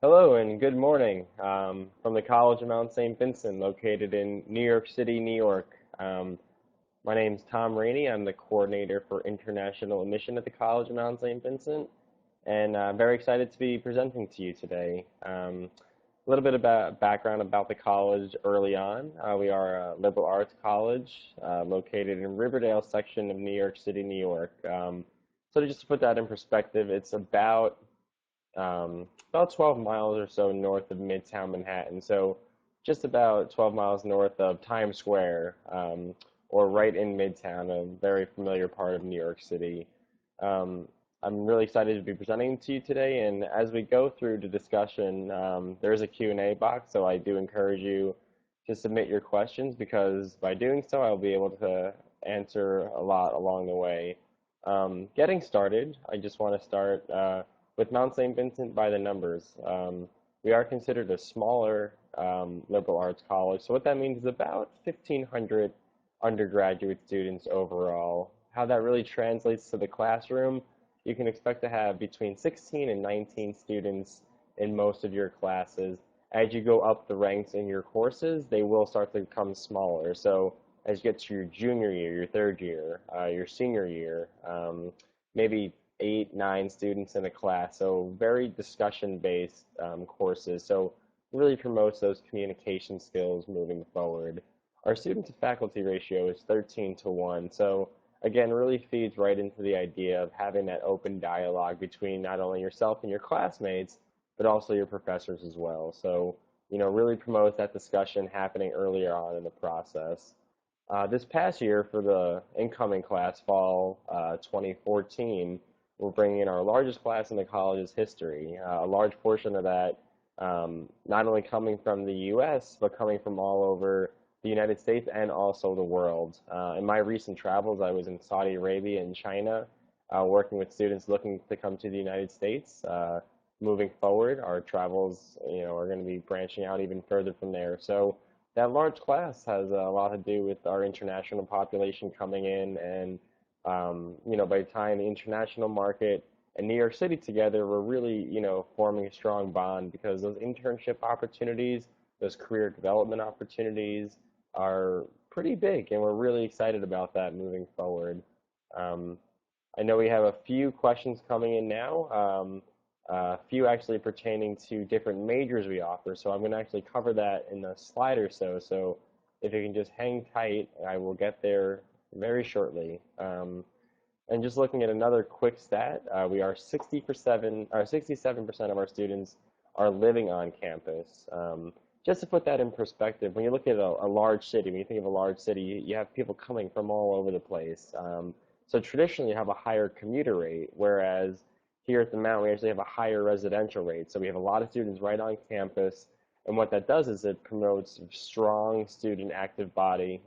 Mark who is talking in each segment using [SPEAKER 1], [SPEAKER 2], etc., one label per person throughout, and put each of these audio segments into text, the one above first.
[SPEAKER 1] Hello and good morning from the College of Mount St. Vincent, located in New York City, New York. My name is Tom Rainey. I'm the coordinator for international admission at the College of Mount St. Vincent, and I'm very excited to be presenting to you today. A little bit about background about the college early on. We are a liberal arts college located in Riverdale section of New York City, New York. So just to put that in perspective, it's about 12 miles or so north of Midtown Manhattan. So just about 12 miles north of Times Square, or right in Midtown, a very familiar part of New York City. Um, I'm really excited to be presenting to you today, and as we go through the discussion, there is a Q&A box, so I do encourage you to submit your questions because by doing so, I'll be able to answer a lot along the way. Getting started, I just want to start with Mount St. Vincent by the numbers. We are considered a smaller liberal arts college, so what that means is about 1,500 undergraduate students overall. How that really translates to the classroom, you can expect to have between 16 and 19 students in most of your classes. As you go up the ranks in your courses, they will start to become smaller. So as you get to your junior year, your third year, your senior year, maybe 8, 9 students in a class. So very discussion-based courses. So really promotes those communication skills moving forward. Our student to faculty ratio is 13 to 1. So again, really feeds right into the idea of having that open dialogue between not only yourself and your classmates, but also your professors as well. So, really promotes that discussion happening earlier on in the process. This past year for the incoming class, fall 2014, we're bringing in our largest class in the college's history. A large portion of that not only coming from the U.S., but coming from all over the United States and also the world. In my recent travels, I was in Saudi Arabia and China, working with students looking to come to the United States. Moving forward, our travels, are going to be branching out even further from there. So that large class has a lot to do with our international population coming in, and by the time the international market and New York City together, we're really, forming a strong bond because those internship opportunities, those career development opportunities are pretty big, and we're really excited about that moving forward. Um, I know we have a few questions coming in now, a few actually pertaining to different majors we offer, so I'm going to actually cover that in a slide or so. So if you can just hang tight, I will get there very shortly. And just looking at another quick stat, we are 67% of our students are living on campus. Just to put that in perspective, when you look at a large city, when you think of a large city, you have people coming from all over the place. So traditionally, you have a higher commuter rate, whereas here at the Mount, we actually have a higher residential rate. So we have a lot of students right on campus, and what that does is it promotes strong student active body.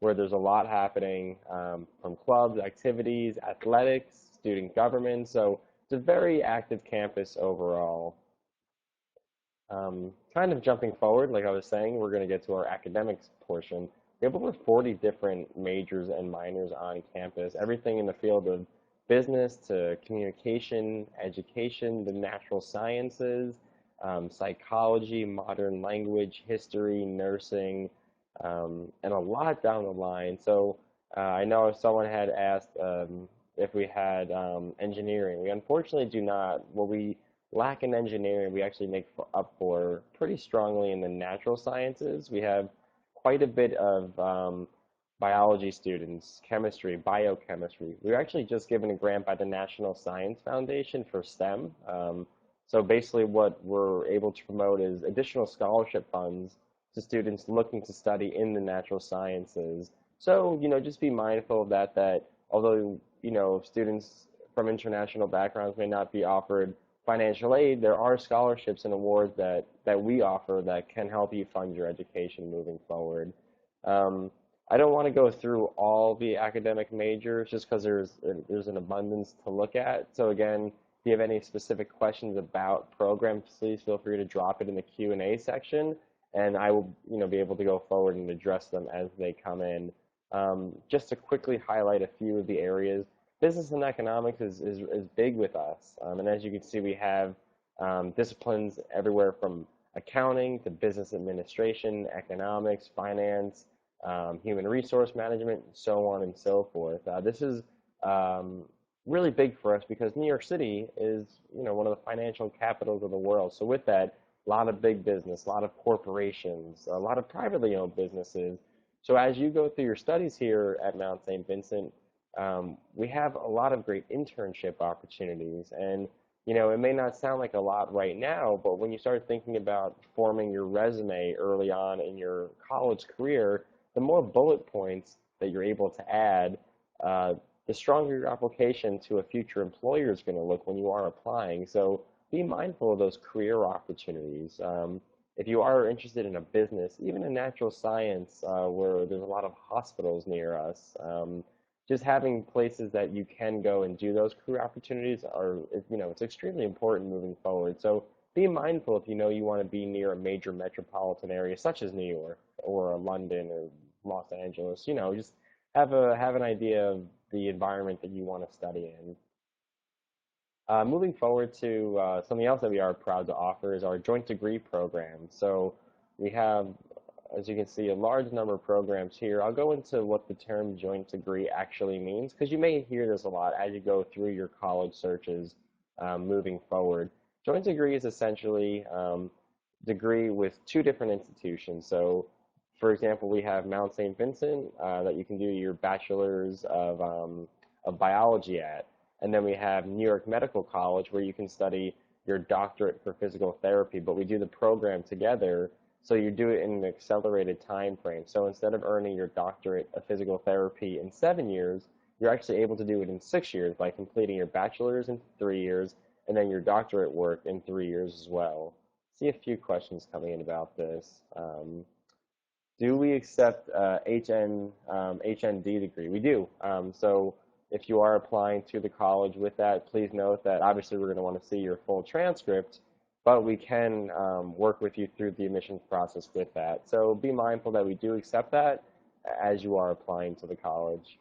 [SPEAKER 1] Where there's a lot happening from clubs, activities, athletics, student government. So it's a very active campus overall. Kind of jumping forward, like I was saying, we're going to get to our academics portion. We have over 40 different majors and minors on campus, everything in the field of business to communication, education, the natural sciences, psychology, modern language, history, nursing, and a lot down the line. So I know if someone had asked if we had engineering, we unfortunately do not. What we lack in engineering, we actually make up for pretty strongly in the natural sciences. We have quite a bit of biology students, chemistry, biochemistry. We were actually just given a grant by the National Science Foundation for STEM. So basically what we're able to promote is additional scholarship funds to students looking to study in the natural sciences. So, just be mindful of that although, students from international backgrounds may not be offered financial aid, there are scholarships and awards that we offer that can help you fund your education moving forward. Um, I don't want to go through all the academic majors just because there's an abundance to look at. So again, if you have any specific questions about programs, please feel free to drop it in the Q&A section, and I will, be able to go forward and address them as they come in. Just to quickly highlight a few of the areas, business and economics is big with us, and as you can see, we have Disciplines everywhere from accounting to business administration, economics, finance, human resource management, so on and so forth. This is um, really big for us because New York City is, one of the financial capitals of the world. So with that, a lot of big business, a lot of corporations, a lot of privately owned businesses. So as you go through your studies here at Mount St. Vincent, we have a lot of great internship opportunities. And, it may not sound like a lot right now, but when you start thinking about forming your resume early on in your college career, the more bullet points that you're able to add, uh, the stronger your application to a future employer is going to look when you are applying. So be mindful of those career opportunities. If you are interested in a business, even in natural science, where there's a lot of hospitals near us, just having places that you can go and do those career opportunities it's extremely important moving forward. So be mindful if you know you want to be near a major metropolitan area such as New York or London or Los Angeles. Just have an idea of the environment that you want to study in. Moving forward to something else that we are proud to offer is our joint degree program. So we have, as you can see, a large number of programs here. I'll go into what the term joint degree actually means because you may hear this a lot as you go through your college searches moving forward. Joint degree is essentially degree with two different institutions. So, for example, we have Mount St. Vincent that you can do your bachelor's of biology at. And then we have New York Medical College where you can study your doctorate for physical therapy, but we do the program together, so you do it in an accelerated time frame. So instead of earning your doctorate of physical therapy in 7 years, you're actually able to do it in 6 years by completing your bachelor's in 3 years and then your doctorate work in 3 years as well. See a few questions coming in about this. Do we accept HND degree? We do. So if you are applying to the college with that, please note that obviously we're going to want to see your full transcript, but we can work with you through the admissions process with that. So be mindful that we do accept that as you are applying to the college.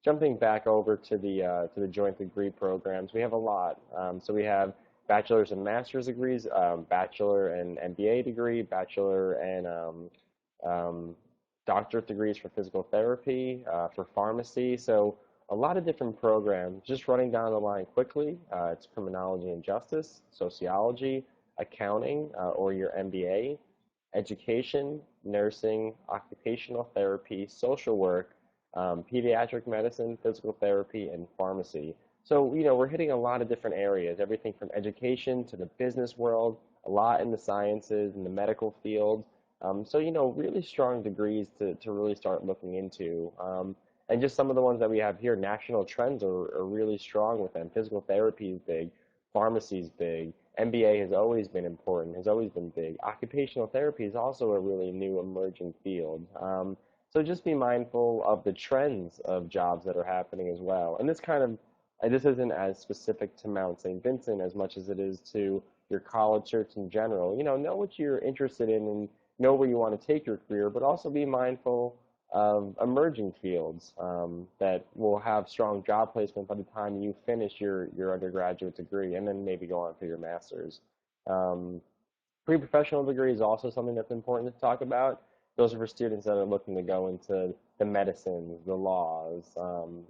[SPEAKER 1] Jumping back over to the joint degree programs, we have a lot. So we have bachelor's and master's degrees, bachelor and MBA degree, bachelor and doctorate degrees for physical therapy, for pharmacy. So a lot of different programs. Just running down the line quickly, it's criminology and justice, sociology, accounting, or your MBA, education, nursing, occupational therapy, social work, pediatric medicine, physical therapy, and pharmacy. So, we're hitting a lot of different areas, everything from education to the business world, a lot in the sciences, in the medical field. So, really strong degrees to really start looking into. And just some of the ones that we have here, national trends are really strong with them. Physical therapy is big, pharmacy is big, MBA has always been important, has always been big. Occupational therapy is also a really new emerging field. So just be mindful of the trends of jobs that are happening as well. And this isn't as specific to Mount St. Vincent as much as it is to your college search in general. Know what you're interested in and know where you want to take your career, but also be mindful of emerging fields that will have strong job placement by the time you finish your undergraduate degree and then maybe go on for your master's. Um, Pre-professional degree is also something that's important to talk about. Those are for students that are looking to go into the medicines, the laws,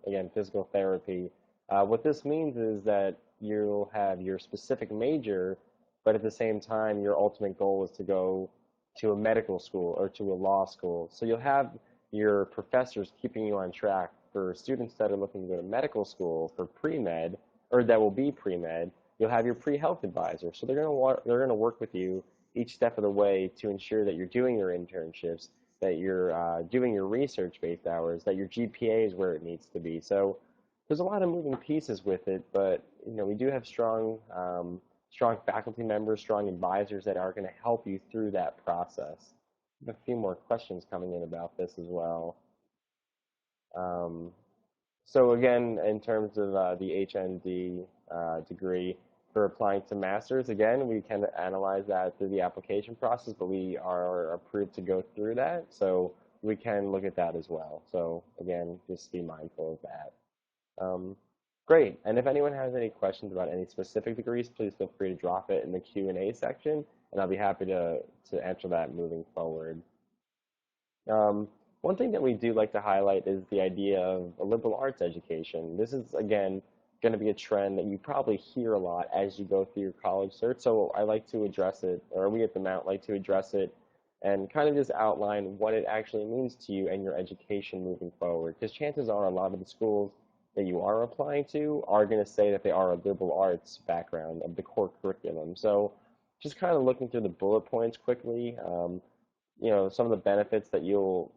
[SPEAKER 1] again, physical therapy. What this means is that you'll have your specific major, but at the same time, your ultimate goal is to go to a medical school or to a law school. So you'll have your professors keeping you on track for students that are looking to go to medical school for pre-med, or that will be pre-med. You'll have your pre-health advisor. So they're going to work with you each step of the way to ensure that you're doing your internships, that you're doing your research-based hours, that your GPA is where it needs to be. So there's a lot of moving pieces with it, but we do have strong faculty members, strong advisors that are going to help you through that process. I have a few more questions coming in about this as well. Um, so again, in terms of the HND degree for applying to masters, again, we can analyze that through the application process, but we are approved to go through that, so we can look at that as well. So again, just be mindful of that. Um, Great. And if anyone has any questions about any specific degrees, please feel free to drop it in the Q&A section, and I'll be happy to answer that moving forward. Um, One thing that we do like to highlight is the idea of a liberal arts education. This is, again, going to be a trend that you probably hear a lot as you go through your college search. So I like to address it, or we at the Mount like to address it and kind of just outline what it actually means to you and your education moving forward. Because chances are a lot of the schools that you are applying to are going to say that they are a liberal arts background of the core curriculum. So just kind of looking through the bullet points quickly. Some of the benefits that you'll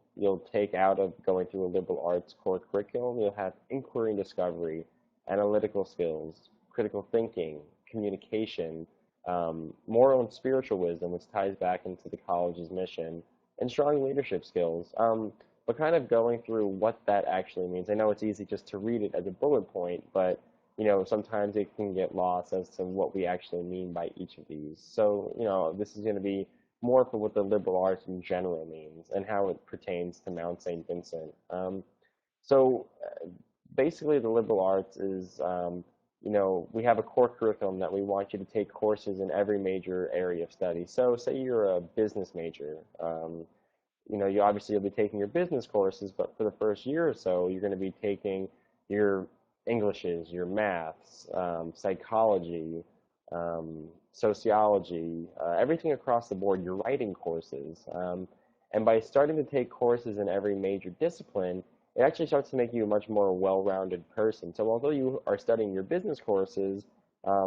[SPEAKER 1] take out of going through a liberal arts core curriculum. You'll have inquiry and discovery, analytical skills, critical thinking, communication, moral and spiritual wisdom, which ties back into the college's mission, and strong leadership skills. But kind of going through what that actually means. I know it's easy just to read it as a bullet point, but sometimes it can get lost as to what we actually mean by each of these. So, this is going to be more for what the liberal arts in general means and how it pertains to Mount St. Vincent. So basically, the liberal arts is, we have a core curriculum that we want you to take courses in every major area of study. So say you're a business major. You obviously you'll be taking your business courses, but for the first year or so, you're going to be taking your Englishes, your maths, psychology, sociology, everything across the board, your writing courses. And by starting to take courses in every major discipline, it actually starts to make you a much more well-rounded person. So although you are studying your business courses,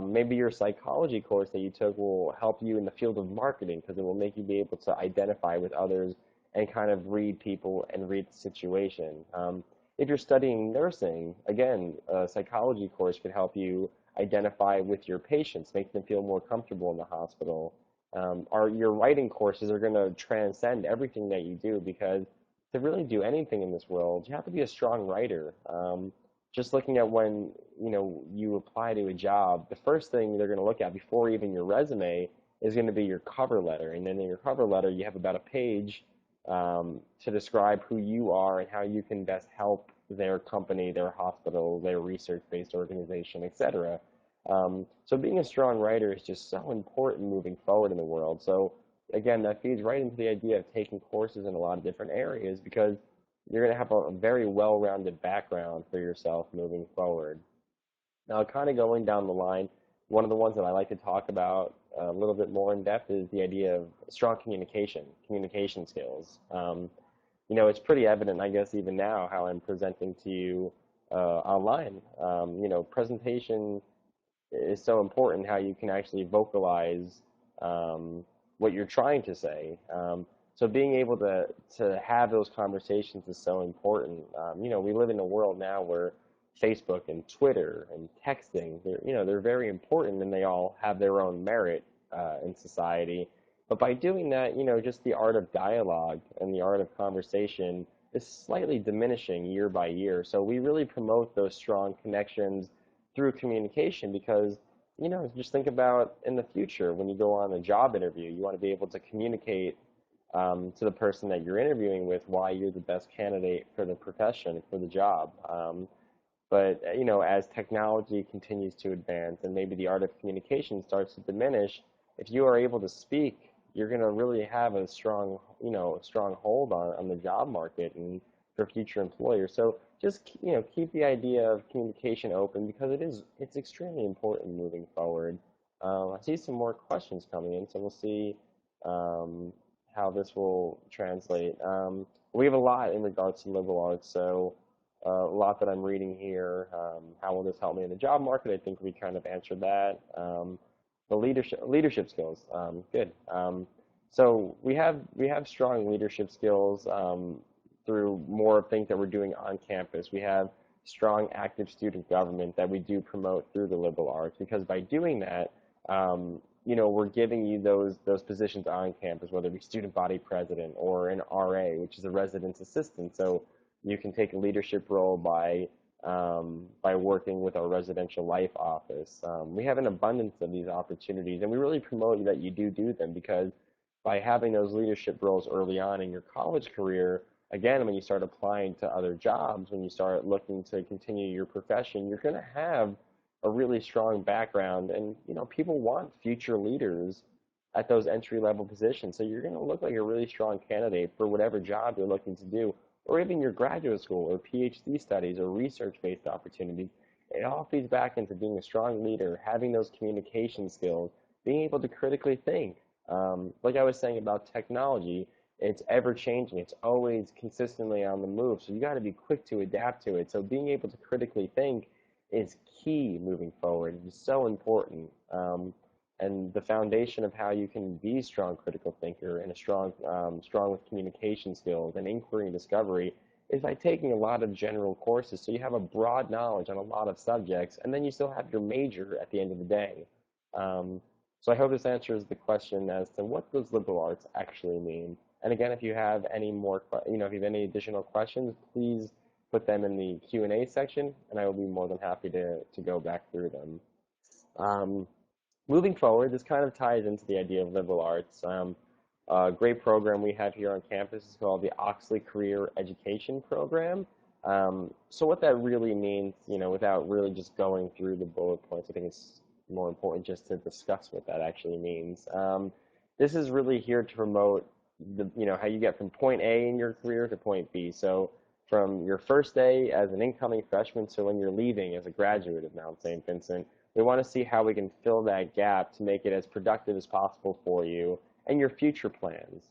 [SPEAKER 1] maybe your psychology course that you took will help you in the field of marketing because it will make you be able to identify with others and kind of read people and read the situation. If you're studying nursing, again, a psychology course could help you identify with your patients, make them feel more comfortable in the hospital. Your writing courses are going to transcend everything that you do because to really do anything in this world, you have to be a strong writer. Just looking at when you apply to a job, the first thing they're going to look at before even your resume is going to be your cover letter, and then in your cover letter you have about a page to describe who you are and how you can best help their company, their hospital, their research-based organization, etc. So being a strong writer is just so important moving forward in the world. So again, that feeds right into the idea of taking courses in a lot of different areas because you're going to have a very well-rounded background for yourself moving forward. Now, kind of going down the line, one of the ones that I like to talk about a little bit more in depth is the idea of strong communication skills. It's pretty evident, I guess, even now how I'm presenting to you online. Presentation is so important, how you can actually vocalize what you're trying to say. So being able to have those conversations is so important. We live in a world now where Facebook and Twitter and texting, they're very important and they all have their own merit in society. But by doing that, just the art of dialogue and the art of conversation is slightly diminishing year by year. So we really promote those strong connections through communication because, just think about in the future when you go on a job interview, you want to be able to communicate to the person that you're interviewing with why you're the best candidate for the profession, for the job. But as technology continues to advance and maybe the art of communication starts to diminish, if you are able to speak, you're going to really have a strong, strong hold on the job market and for future employers. So just, keep the idea of communication open because it's extremely important moving forward. I see some more questions coming in, so we'll see how this will translate. We have a lot in regards to liberal arts, so a lot that I'm reading here. How will this help me in the job market? I think we kind of answered that. The leadership skills, good. So we have strong leadership skills through more things that we're doing on campus. We have strong active student government that we do promote through the liberal arts because by doing that, we're giving you those positions on campus, whether it be student body president or an RA, which is a residence assistant. So you can take a leadership role by working with our residential life office. We have an abundance of these opportunities, and we really promote that you do them because by having those leadership roles early on in your college career, again, when you start applying to other jobs, when you start looking to continue your profession, you're going to have a really strong background, and people want future leaders at those entry level positions. So you're going to look like a really strong candidate for whatever job you're looking to do, or even your graduate school or PhD studies or research-based opportunities. It all feeds back into being a strong leader, having those communication skills, being able to critically think. Like I was saying about technology, it's ever changing. It's always consistently on the move. So you got to be quick to adapt to it. So being able to critically think is key moving forward. It's so important. And the foundation of how you can be a strong critical thinker and a strong with communication skills and inquiry and discovery is by taking a lot of general courses. So you have a broad knowledge on a lot of subjects, and then you still have your major at the end of the day. Um, so I hope this answers the question as to what does liberal arts actually mean. And again, if you have any more, if you have any additional questions, please put them in the Q&A section, and I will be more than happy to go back through them. Um, Moving forward, this kind of ties into the idea of liberal arts. A great program we have here on campus is called the Oxley Career Education Program. So what that really means, without really just going through the bullet points, I think it's more important just to discuss what that actually means. This is really here to promote how you get from point A in your career to point B. So from your first day as an incoming freshman to when you're leaving as a graduate of Mount St. Vincent, we want to see how we can fill that gap to make it as productive as possible for you and your future plans.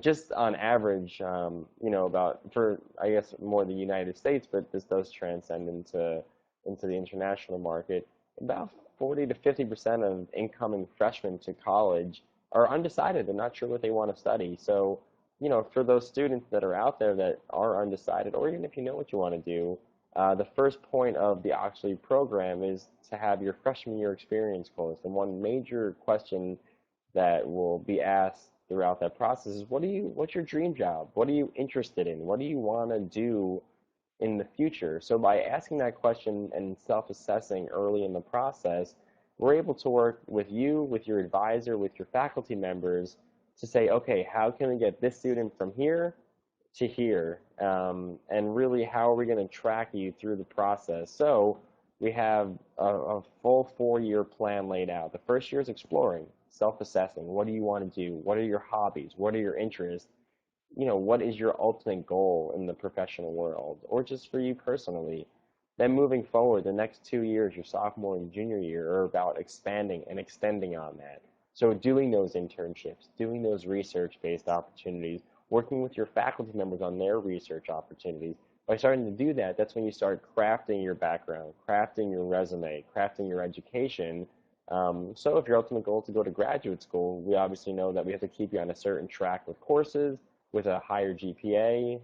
[SPEAKER 1] Just on average, about for I guess more the United States, but this does transcend into the international market. About 40 to 50% of incoming freshmen to college are undecided. They're not sure what they want to study. So, for those students that are out there that are undecided, or even if you know what you want to do, the first point of the Oxley program is to have your freshman year experience course. And one major question that will be asked throughout that process is, what's your dream job? What are you interested in? What do you want to do in the future? So by asking that question and self-assessing early in the process, we're able to work with you, with your advisor, with your faculty members to say, okay, how can we get this student from here to here? And really, how are we going to track you through the process? So we have a full 4-year plan laid out. The first year is exploring, self-assessing. What do you want to do? What are your hobbies? What are your interests? What is your ultimate goal in the professional world, or just for you personally? Then moving forward, the next 2 years, your sophomore and junior year, are about expanding and extending on that. So doing those internships, doing those research-based opportunities, working with your faculty members on their research opportunities. By starting to do that, that's when you start crafting your background, crafting your resume, crafting your education. So if your ultimate goal is to go to graduate school, we obviously know that we have to keep you on a certain track with courses, with a higher GPA,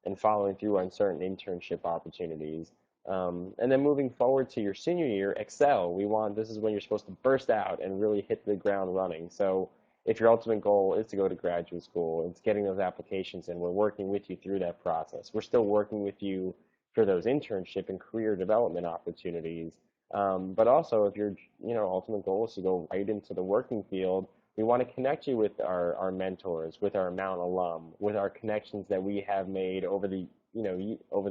[SPEAKER 1] and following through on certain internship opportunities. And then moving forward to your senior year, excel. This is when you're supposed to burst out and really hit the ground running. So if your ultimate goal is to go to graduate school, it's getting those applications in. We're working with you through that process. We're still working with you for those internship and career development opportunities. But also, if your ultimate goal is to go right into the working field, we want to connect you with our mentors, with our Mount alum, with our connections that we have made over the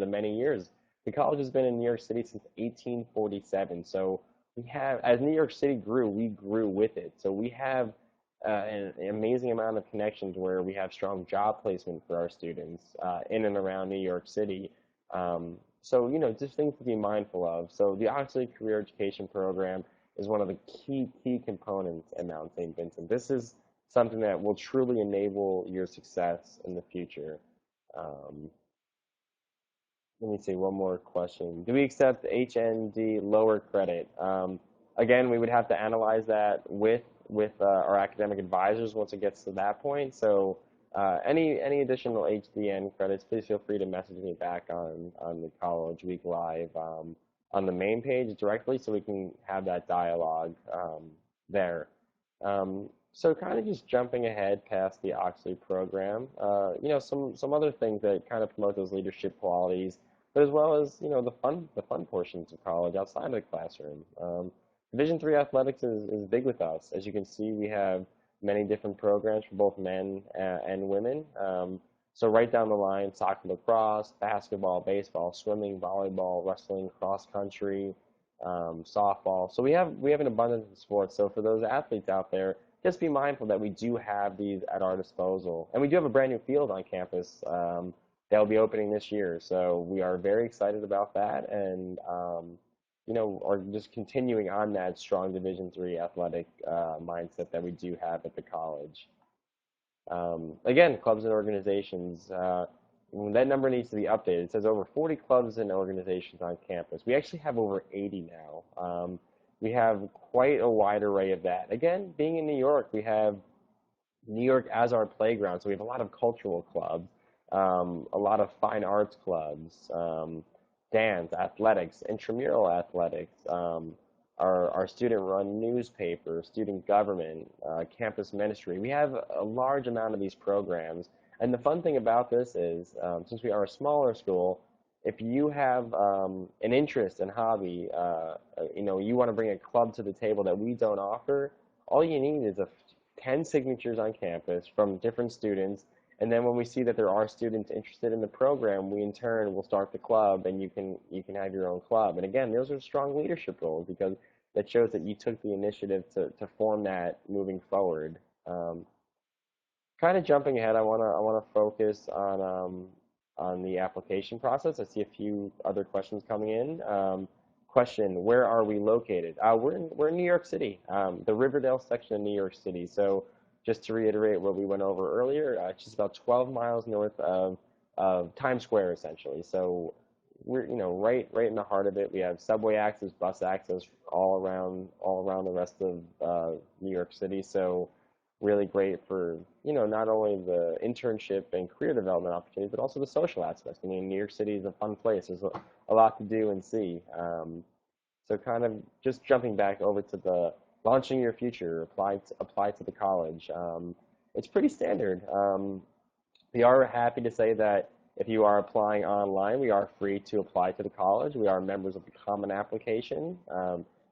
[SPEAKER 1] many years. The college has been in New York City since 1847. So as New York City grew, we grew with it. So we have an amazing amount of connections where we have strong job placement for our students in and around New York City. So, just things to be mindful of. So the Oxley Career Education Program is one of the key components at Mount St. Vincent. This is something that will truly enable your success in the future. Um, Let me see, one more question. Do we accept HND lower credit? Again, we would have to analyze that with our academic advisors once it gets to that point. So any additional HDN credits, please feel free to message me back on the College Week Live on the main page directly, so we can have that dialogue there. So kind of just jumping ahead past the Oxley program, some other things that kind of promote those leadership qualities, but as well as the fun portions of college outside of the classroom. Division III athletics is big with us. As you can see, we have many different programs for both men and women. So right down the line, soccer, lacrosse, basketball, baseball, swimming, volleyball, wrestling, cross country, softball. So we have an abundance of sports. So for those athletes out there, just be mindful that we do have these at our disposal, and we do have a brand new field on campus that will be opening this year. So we are very excited about that, and are just continuing on that strong Division III athletic mindset that we do have at the college. Again, clubs and organizations. That number needs to be updated. It says over 40 clubs and organizations on campus. We actually have over 80 now. We have quite a wide array of that. Again, being in New York, we have New York as our playground, so we have a lot of cultural clubs, a lot of fine arts clubs, dance, athletics, intramural athletics, our student-run newspaper, student government, campus ministry. We have a large amount of these programs. And the fun thing about this is, since we are a smaller school, if you have an interest and hobby, you want to bring a club to the table that we don't offer, all you need is 10 signatures on campus from different students. And then when we see that there are students interested in the program, we in turn will start the club, and you can have your own club. And again, those are strong leadership roles because that shows that you took the initiative to form that moving forward. Um, Kind of jumping ahead, I wanna focus on the application process. I see a few other questions coming in. Question: Where are we located? We're in New York City, the Riverdale section of New York City. So just to reiterate what we went over earlier, it's just about 12 miles north of Times Square, essentially. So we're right in the heart of it. We have subway access, bus access all around the rest of New York City. So really great for not only the internship and career development opportunities, but also the social aspects. I mean, New York City is a fun place. There's a lot to do and see. So kind of just jumping back over to the launching your future, apply to the college. It's pretty standard. We are happy to say that if you are applying online, we are free to apply to the college. We are members of the Common Application.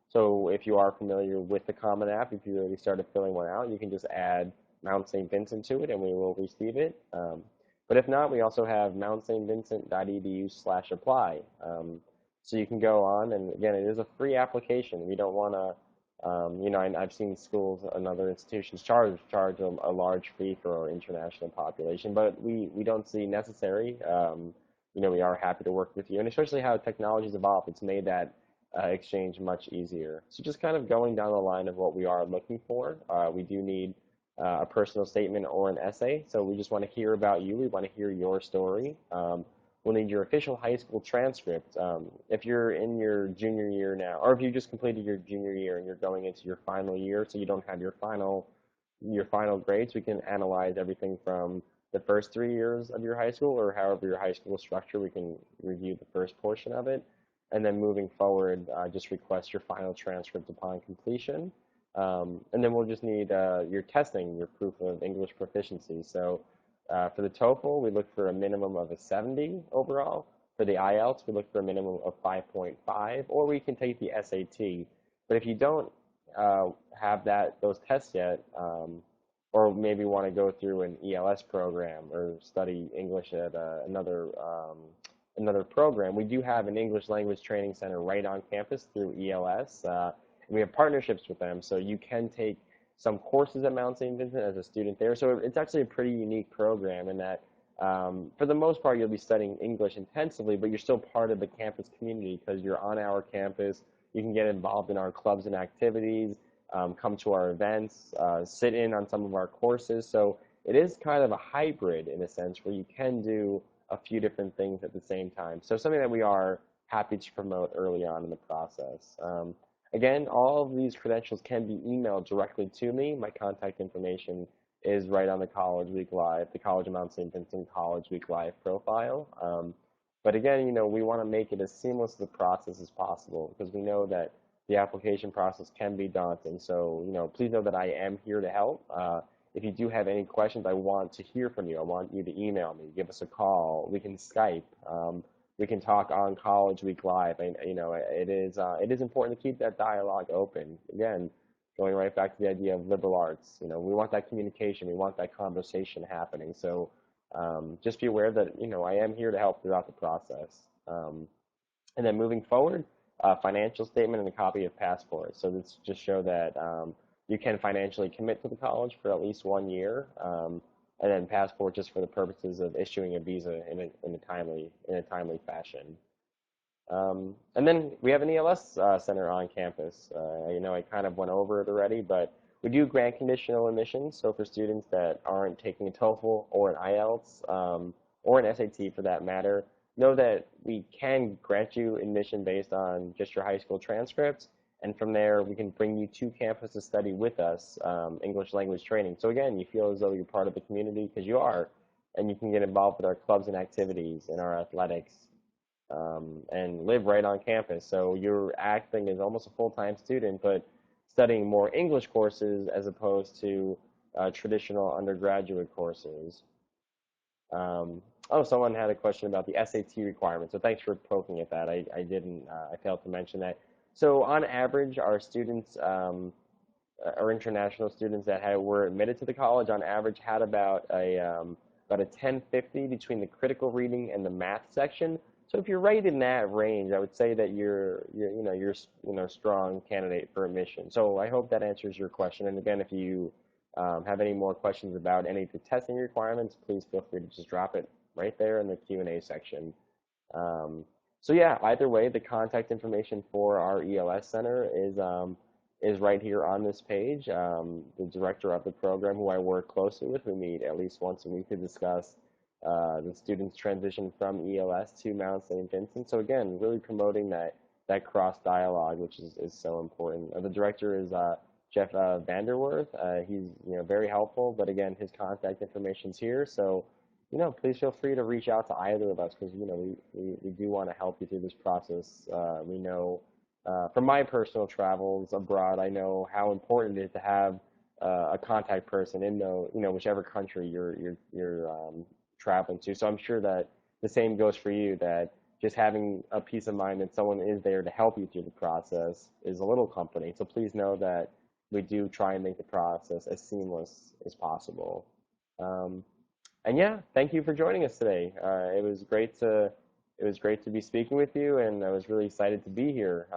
[SPEAKER 1] So if you are familiar with the Common App, if you already started filling one out, you can just add Mount St. Vincent to it, and we will receive it. But if not, we also have mountstvincent.edu/apply. So you can go on, and again, it is a free application. We don't want to, I've seen schools and other institutions charge a large fee for our international population, but we don't see necessary. We are happy to work with you, and especially how technology's evolved, it's made that exchange much easier. So just kind of going down the line of what we are looking for, we do need a personal statement or an essay. So we just want to hear about you. We want to hear your story. We'll need your official high school transcript. If you're in your junior year now, or if you just completed your junior year and you're going into your final year, so you don't have your final grades, we can analyze everything from the first 3 years of your high school, or however your high school is structured. We can review the first portion of it, and then moving forward, just request your final transcript upon completion. And then we'll just need your testing, your proof of English proficiency. So for the TOEFL, we look for a minimum of a 70 overall. For the IELTS, we look for a minimum of 5.5, or we can take the SAT. But if you don't have those tests yet, or maybe want to go through an ELS program or study English at another program, we do have an English language training center right on campus through ELS. We have partnerships with them, so you can take some courses at Mount St. Vincent as a student there. So it's actually a pretty unique program in that, for the most part, you'll be studying English intensively, but you're still part of the campus community because you're on our campus. You can get involved in our clubs and activities, come to our events, sit in on some of our courses. So it is kind of a hybrid in a sense where you can do a few different things at the same time. So something that we are happy to promote early on in the process. Again, all of these credentials can be emailed directly to me. My contact information is right on the College Week Live, the College of Mount St. Vincent College Week Live profile. But again, we want to make it as seamless a process as possible because we know that the application process can be daunting. So, please know that I am here to help. If you do have any questions, I want to hear from you. I want you to email me, give us a call. We can Skype. We can talk on College Week Live. It is important to keep that dialogue open. Again, going right back to the idea of liberal arts. We want that communication. We want that conversation happening. So Just be aware that, I am here to help throughout the process. And then moving forward, a financial statement and a copy of passport. So this just show that you can financially commit to the college for at least 1 year, and then passport just for the purposes of issuing a visa in a timely fashion. And then we have an ELS center on campus. I kind of went over it already, but we do grant conditional admissions. So for students that aren't taking a TOEFL or an IELTS or an SAT for that matter, know that we can grant you admission based on just your high school transcripts. And from there, we can bring you to campus to study with us English language training. So again, you feel as though you're part of the community because you are, and you can get involved with our clubs and activities and our athletics and live right on campus. So you're acting as almost a full-time student, but studying more English courses as opposed to traditional undergraduate courses. Someone had a question about the SAT requirement. So thanks for poking at that. I didn't, I failed to mention that. So on average, our students, our international students that were admitted to the college, on average had about a 1050 between the critical reading and the math section. So if you're right in that range, I would say that you're a strong candidate for admission. So I hope that answers your question. And again, if you have any more questions about any of the testing requirements, please feel free to just drop it right there in the Q&A section. So yeah, either way, the contact information for our ELS center is right here on this page. The director of the program, who I work closely with, we meet at least once a week to discuss the students' transition from ELS to Mount St. Vincent. So again, really promoting that cross dialogue, which is so important. The director is Jeff Vanderwerth. He's very helpful, but again, his contact information is here. So please feel free to reach out to either of us because we do want to help you through this process. We know from my personal travels abroad, I know how important it is to have a contact person in whichever country you're traveling to. So I'm sure that the same goes for you, that just having a peace of mind that someone is there to help you through the process is a little comforting. So please know that we do try and make the process as seamless as possible. And yeah, thank you for joining us today. It was great to be speaking with you, and I was really excited to be here.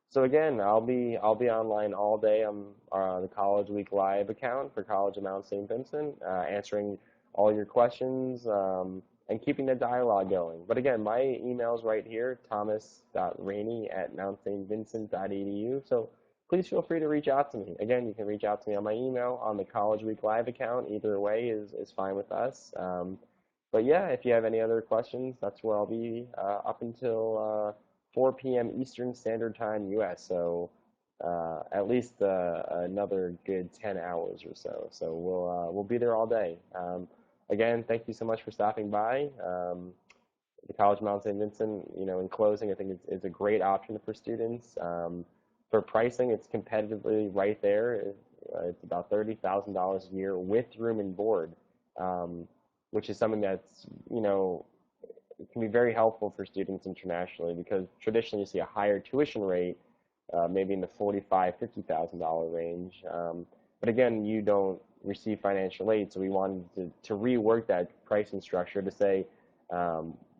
[SPEAKER 1] So again, I'll be online all day. I'm on the College Week Live account for College of Mount St. Vincent, answering all your questions and keeping the dialogue going. But again, my email's right here, thomas.rainey@mountstvincent.edu. So please feel free to reach out to me. Again, you can reach out to me on my email, on the College Week Live account. Either way is fine with us. But yeah, if you have any other questions, that's where I'll be up until 4 p.m. Eastern Standard Time U.S. So at least another good 10 hours or so. So we'll be there all day. Again, thank you so much for stopping by. The College of Mount St. Vincent, in closing, I think it's a great option for students. For pricing, it's competitively right there. It's about $30,000 a year with room and board, which is something that's, it can be very helpful for students internationally because traditionally you see a higher tuition rate, maybe in the $45,000-$50,000 range. But again, you don't receive financial aid, so we wanted to rework that pricing structure to say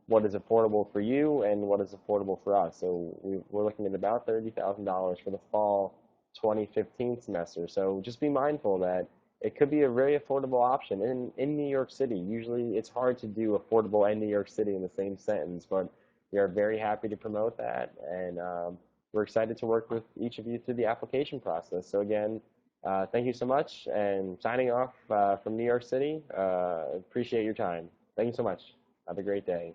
[SPEAKER 1] what is affordable for you and what is affordable for us. So we're looking at about $30,000 for the fall 2015 semester. So just be mindful that it could be a very affordable option in New York City. Usually it's hard to do affordable and New York City in the same sentence, but we are very happy to promote that, and we're excited to work with each of you through the application process. So again, thank you so much, and signing off from New York City. Appreciate your time. Thank you so much. Have a great day.